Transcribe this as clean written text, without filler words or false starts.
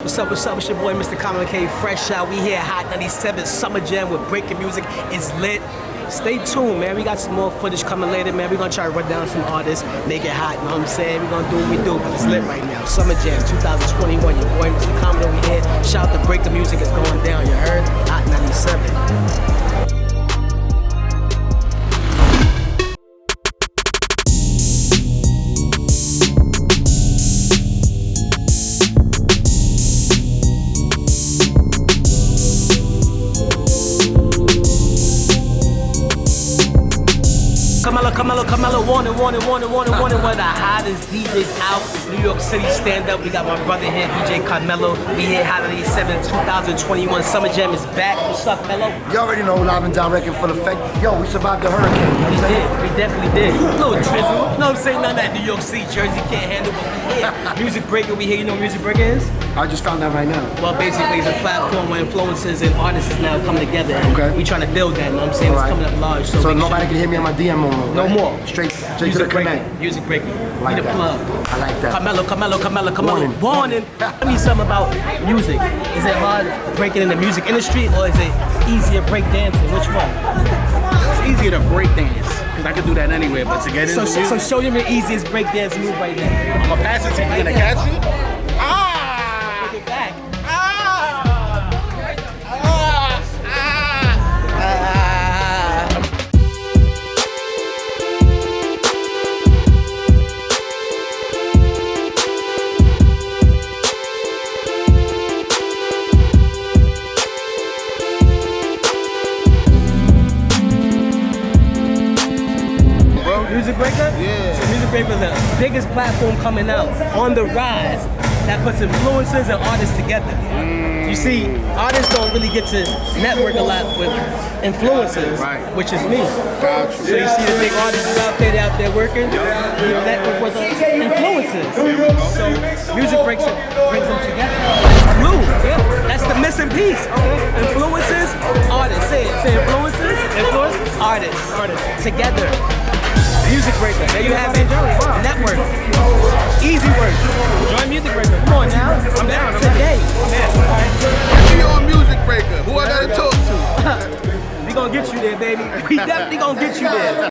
What's up? It's your boy Mr.Commodore, fresh out. We here, Hot 97 Summer Jam with Breakr music. It's lit. Stay tuned, man. We got some more footage coming later, man. We're gonna try to run down some artists, make it hot, you know what I'm saying? We're gonna do what we do, but it's lit right now. Summer Jam 2021, your boy Mr. Commodore, we here. Shout out to Breakr music, is going down, you heard? Hot 97. Carmelo, warning, one of the hottest DJs out. New York City stand up. We got my brother here, DJ Carmelo. We here, Hot 97 2021 Summer Jam is back. What's up, Mello? You already know, live and direct in full effect. Yo, we survived the hurricane. We did, we definitely did. A little drizzle. You know what I'm saying? None of that New York City, Jersey can't handle, but we here. Music Breakr, we here. You know what Music Breakr is? I just found out right now. Well, basically, it's a platform where influencers and artists is now coming together. And okay. We trying to build that, you know what I'm saying? It's coming up large. So nobody can hit me on my DM no more. No more. Straight to the command. Music Breakr. Like We the that. plug. I like that. Carmelo. Warning. Tell me something about music. Is it hard breaking in the music industry, or is it easier break dancing? Which one? It's easier to break dance, because I can do that anywhere, but to get into music, So show them the easiest break dance move right now. I'm gonna pass it to you and catch you. Take it back. Music Breakr? Yeah. So Music Breakr is the biggest platform coming out on the rise that puts influencers and artists together. You see, artists don't really get to network a lot with influencers, right, which is me. Gotcha. So you see the big artists out there, they're out there working, you network with the influencers. So Music brings them together. It's glue, yeah. That's the missing piece. Influencers, artists. Say it. Say influencers, artists. Together. Music Breakr. There you have it. Network. Easy work. Join Music Breakr. Come on now. I'm down. Today. If you on Music Breakr, who I gotta talk to? We gonna get you there, baby. We definitely gonna get you there.